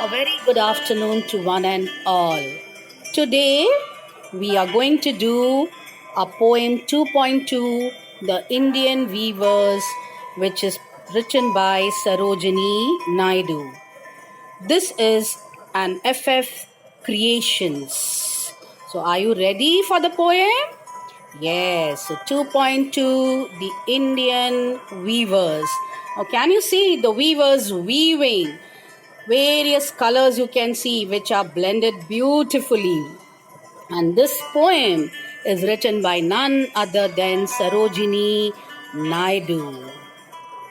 A very good afternoon to one and all. Today we are going to do a poem 2.2, The Indian Weavers, which is written by Sarojini Naidu. This is an FF Creations. So, are you ready for the poem? Yes, so 2.2, The Indian Weavers. Now, can you see the weavers weaving? Various colors you can see which are blended beautifully. And this poem is written by none other than Sarojini Naidu.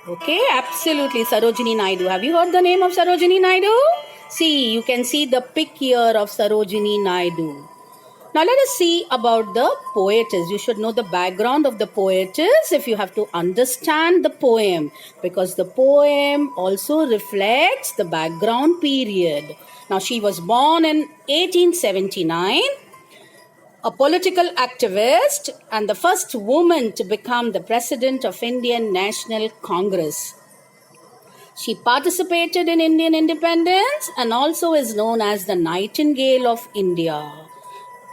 Okay, absolutely, Sarojini Naidu. Have you heard the name of Sarojini Naidu? See, you can see the pic here of Sarojini Naidu. Now let us see about the poetess. You should know the background of the poetess if you have to understand the poem, because the poem also reflects the background period. Now she was born in 1879, a political activist and the first woman to become the president of Indian National Congress. She participated in Indian independence and also is known as the Nightingale of India.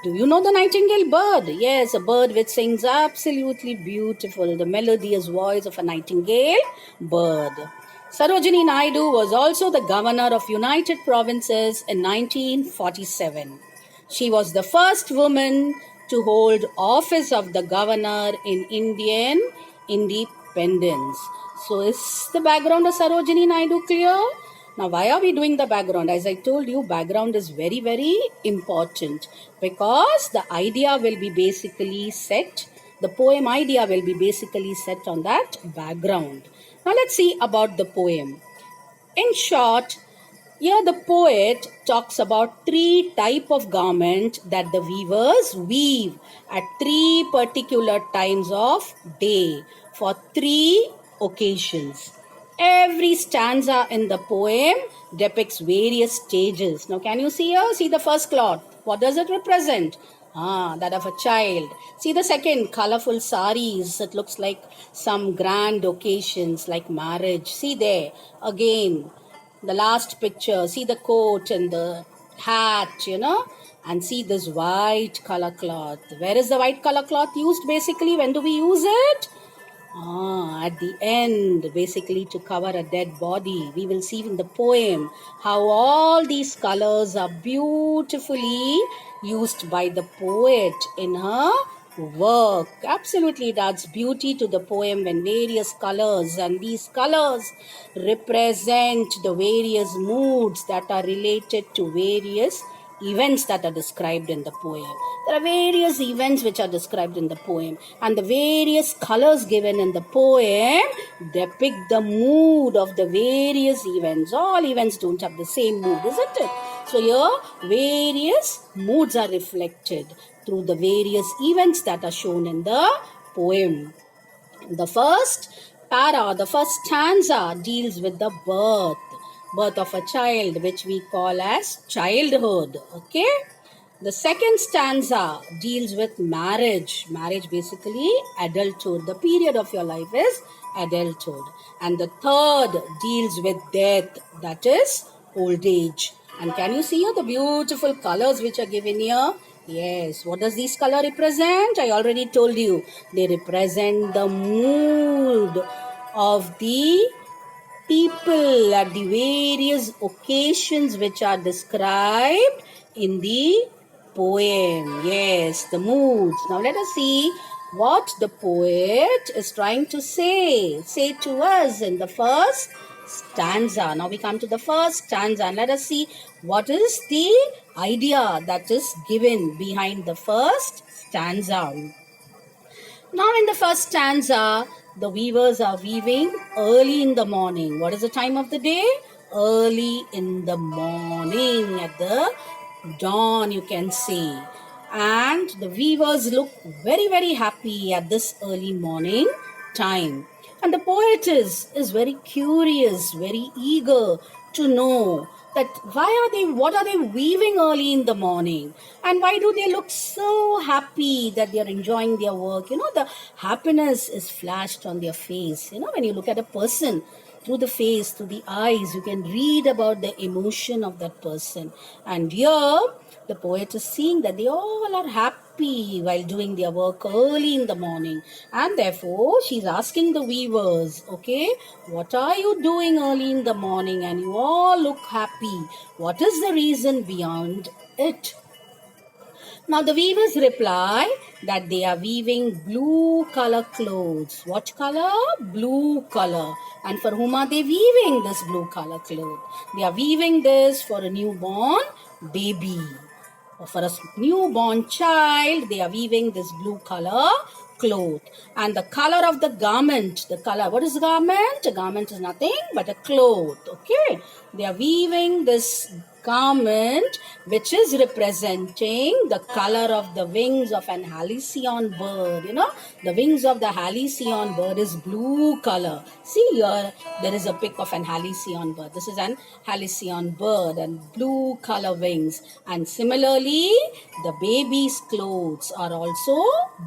Do you know the nightingale bird? Yes, a bird which sings absolutely beautiful, the melodious voice of a nightingale bird. Sarojini Naidu was also the governor of United Provinces in 1947. She was the first woman to hold office of the governor in Indian independence. So is the background of Sarojini Naidu clear? Now, why are we doing the background? As I told you, background is very, very important because the idea will be basically set, the poem idea will be basically set on that background. Now, let's see about the poem. In short, here the poet talks about three type of garment that the weavers weave at three particular times of day for three occasions. Every stanza in the poem depicts various stages. Now, can you see here? See the first cloth. What does it represent? That of a child. See the second, colorful saris. It looks like some grand occasions like marriage. See there, again, the last picture. See the coat and the hat, and see this white color cloth. Where is the white color cloth used basically? When do we use it? At the end, basically to cover a dead body. We will see in the poem how all these colors are beautifully used by the poet in her work. Absolutely, it adds beauty to the poem when various colors, and these colors represent the various moods that are related to various events that are described in the poem. There are various events which are described in the poem, and the various colors given in the poem depict the mood of the various events. All events don't have the same mood, isn't it? So here various moods are reflected through the various events that are shown in the poem. The first the first stanza deals with the birth of a child, which we call as childhood. Okay. The second stanza deals with marriage. Marriage basically adulthood. The period of your life is adulthood. And the third deals with death, that is old age. And can you see here the beautiful colors which are given here? Yes. What does these color represent? I already told you. They represent the mood of the people at the various occasions which are described in the poem. Yes, the moods. Now let us see what the poet is trying to say to us in the first stanza. Now we come to the first stanza and let us see what is the idea that is given behind the first stanza. Now in the first stanza, the weavers are weaving early in the morning. What is the time of the day? Early in the morning, at the dawn, you can see. And the weavers look very, very happy at this early morning time. And the poetess is very curious, very eager to know that what are they weaving early in the morning, and why do they look so happy that they are enjoying their work. The happiness is flashed on their face. When you look at a person, through the face, through the eyes, you can read about the emotion of that person. And here, the poet is seeing that they all are happy while doing their work early in the morning. And therefore, she's asking the weavers, okay, what are you doing early in the morning? And you all look happy. What is the reason beyond it? Now the weavers reply that they are weaving blue color clothes. What color? Blue color. And for whom are they weaving this blue color cloth? They are weaving this for a newborn baby. Or for a newborn child, they are weaving this blue color cloth. And the color of the garment, the color, what is garment? A garment is nothing but a cloth. Okay. They are weaving this garment which is representing the color of the wings of an halcyon bird. You know, the wings of the halcyon bird is blue color. See here, there is a pic of an halcyon bird. This is an halcyon bird and blue color wings. And similarly, the baby's clothes are also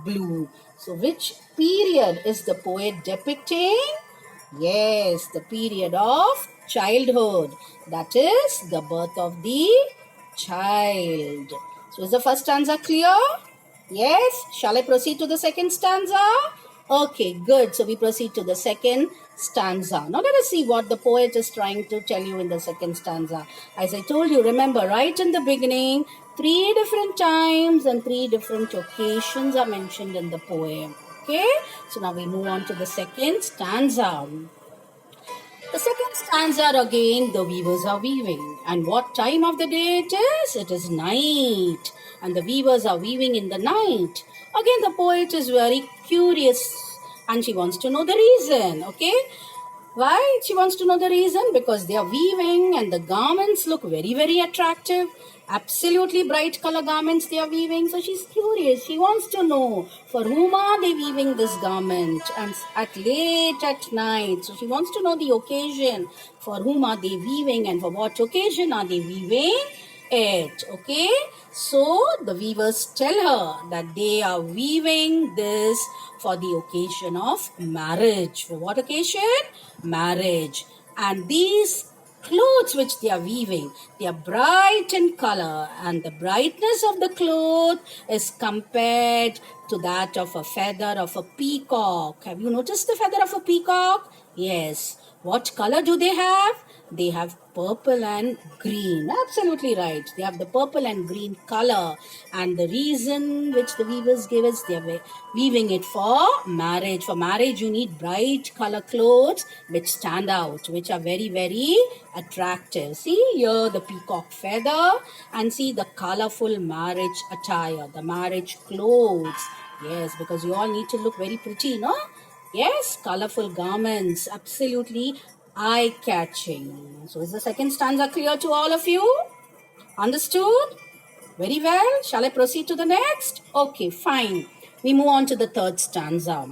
blue. So which period is the poet depicting? Yes, the period of childhood. That is the birth of the child. So is the first stanza clear? Yes. Shall I proceed to the second stanza? Okay, good. So we proceed to the second stanza. Now let us see what the poet is trying to tell you in the second stanza. As I told you, remember right in the beginning, 3 different times and 3 different occasions are mentioned in the poem. Okay, so now we move on to the second stanza. The second stanza again, the weavers are weaving. And what time of the day it is? It is night. And the weavers are weaving in the night. Again, the poet is very curious and she wants to know the reason. Okay, why she wants to know the reason? Because they are weaving and the garments look very, very attractive. Absolutely bright color garments they are weaving. So she's curious. She wants to know for whom are they weaving this garment and at late at night. So she wants to know the occasion. For whom are they weaving and for what occasion are they weaving it? Okay. So the weavers tell her that they are weaving this for the occasion of marriage. For what occasion? Marriage. And these clothes which they are weaving, they are bright in color, and the brightness of the cloth is compared to that of a feather of a peacock. Have you noticed the feather of a peacock? Yes. What color do they have? They have purple and green. Absolutely right. They have the purple and green color. And the reason which the weavers give is they are weaving it for marriage. For marriage, you need bright color clothes which stand out, which are very, very attractive. See here the peacock feather and see the colorful marriage attire, the marriage clothes. Yes, because you all need to look very pretty, no? Yes, colorful garments, absolutely eye-catching. So is the second stanza clear to all of you? Understood? Very well. Shall I proceed to the next? Okay, fine. We move on to the third stanza.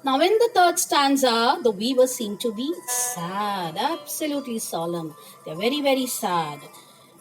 Now in the third stanza, the weavers seem to be sad, absolutely solemn. They're very, very sad.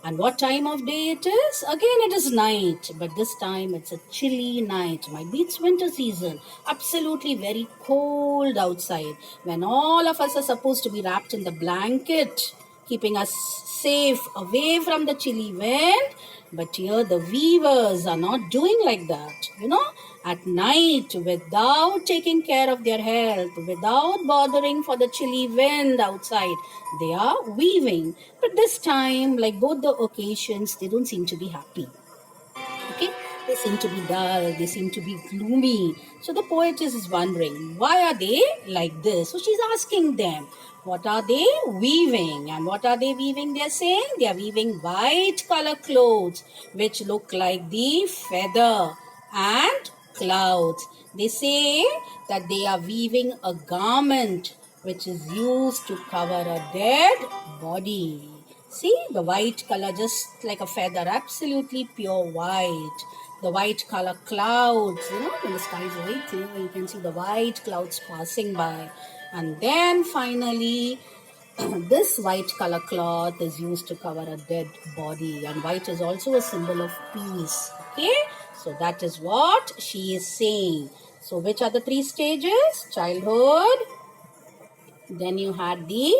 And what time of day it is? Again, it is night, but this time it's a chilly night. Might be it's winter season. Absolutely very cold outside. When all of us are supposed to be wrapped in the blanket, keeping us safe away from the chilly wind. But here the weavers are not doing like that. You know, at night, without taking care of their health, without bothering for the chilly wind outside, they are weaving. But this time, like both the occasions, they don't seem to be happy. Okay, they seem to be dull, they seem to be gloomy. So the poetess is wondering, why are they like this? So she's asking them, what are they weaving? And what are they weaving? They're saying they are weaving white color clothes, which look like the feather and clouds. They say that they are weaving a garment which is used to cover a dead body. See the white color, just like a feather, absolutely pure white. The white color clouds, you know, when the sky is very clear, you can see the white clouds passing by. And then finally, this white color cloth is used to cover a dead body. And white is also a symbol of peace. Okay, so that is what she is saying. So which are the 3 stages? Childhood, Then you had the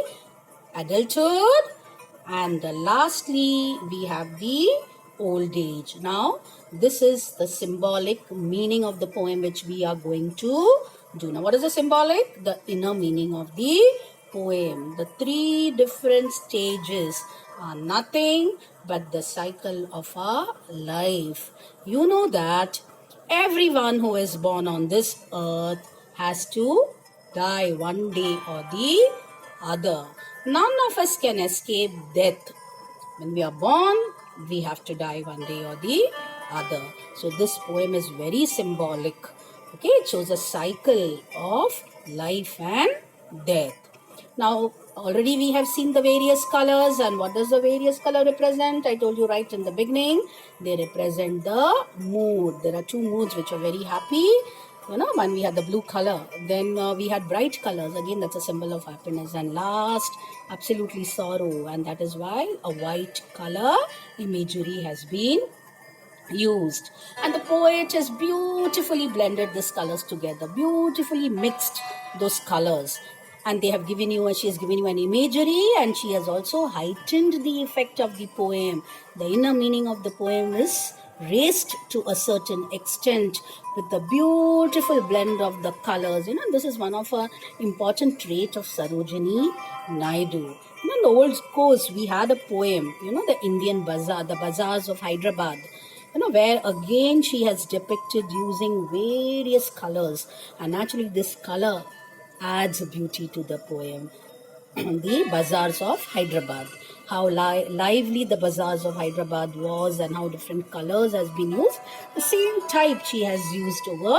adulthood, and lastly we have the old age. Now this is the symbolic meaning of the poem which we are going to do. Now what is the symbolic? The inner meaning of the poem. The three different stages are nothing but the cycle of our life. You know that everyone who is born on this earth has to die one day or the other. None of us can escape death. When we are born, we have to die one day or the other. So this poem is very symbolic. Okay, it shows a cycle of life and death. Now, already we have seen the various colors, and what does the various color represent? I told you right in the beginning, they represent the mood. There are two moods which are very happy. When we had the blue color, then we had bright colors. Again, that's a symbol of happiness. And last, absolutely sorrow. And that is why a white color imagery has been used. And the poet has beautifully blended these colors together, beautifully mixed those colors. And she has given you an imagery, and she has also heightened the effect of the poem. The inner meaning of the poem is raised to a certain extent with the beautiful blend of the colors. This is one of an important trait of Sarojini Naidu. In the old course, we had a poem, the Indian Bazaar, the bazaars of Hyderabad, where again she has depicted using various colors, and actually this color adds beauty to the poem. The bazaars of Hyderabad, how lively the bazaars of Hyderabad was, and how different colors has been used. The same type she has used over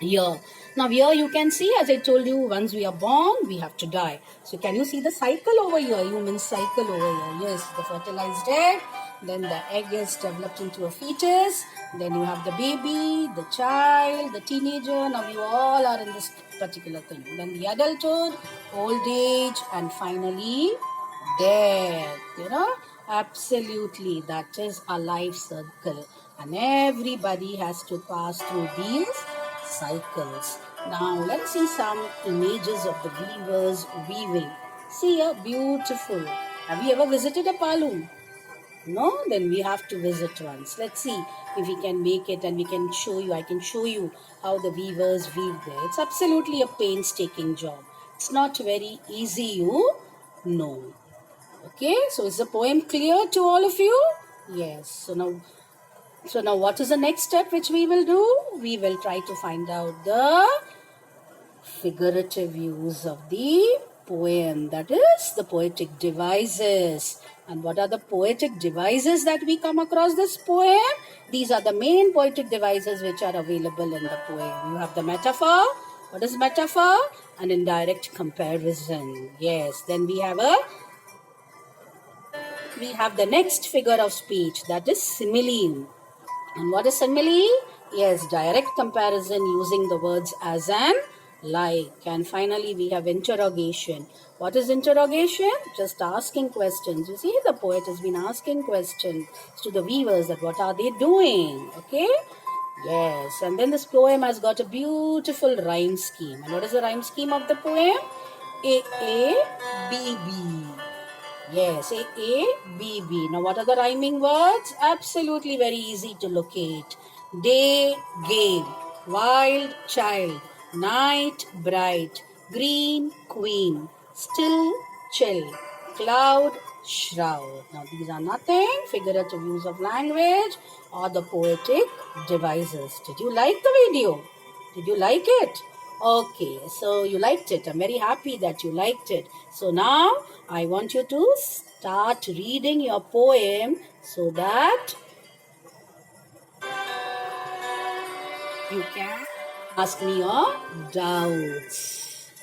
here. Now here you can see, as I told you, once we are born, we have to die. So can you see the cycle over here? Human cycle over here. Yes, the fertilized egg, then the egg is developed into a fetus, then you have the baby, the child, the teenager. Now you all are in this particular thing. Then the adulthood, old age, and finally death. Absolutely, that is a life circle, and everybody has to pass through these cycles. Now let's see some images of the weavers weaving. See here, beautiful. Have you ever visited a Palum? No? Then we have to visit once. Let's see if we can make it, and we can show you. I can show you how the weavers weave there. It's absolutely a painstaking job. It's not very easy, you know. Okay, so is the poem clear to all of you? Yes. So now what is the next step which we will do? We will try to find out the figurative use of the poem, that is the poetic devices. And what are the poetic devices that we come across this poem? These are the main poetic devices which are available in the poem. You have the metaphor. What is metaphor? An indirect comparison. Yes. Then we have the next figure of speech, that is simile. And what is simile? Yes, direct comparison using the words as and like. And finally, we have interrogation. What is interrogation? Just asking questions. You see, the poet has been asking questions to the weavers that what are they doing? Okay? Yes. And then this poem has got a beautiful rhyme scheme. And what is the rhyme scheme of the poem? A-A-B-B. Yes, A-A-B-B. Now, what are the rhyming words? Absolutely very easy to locate. Day, game. Wild, child. Night, bright. Green, queen. Still, chill. Cloud, shroud. Now, these are nothing figurative use of language or the poetic devices. Did you like the video? Did you like it? Okay, so you liked it. I'm very happy that you liked it. So now I want you to start reading your poem so that you can ask me your doubts.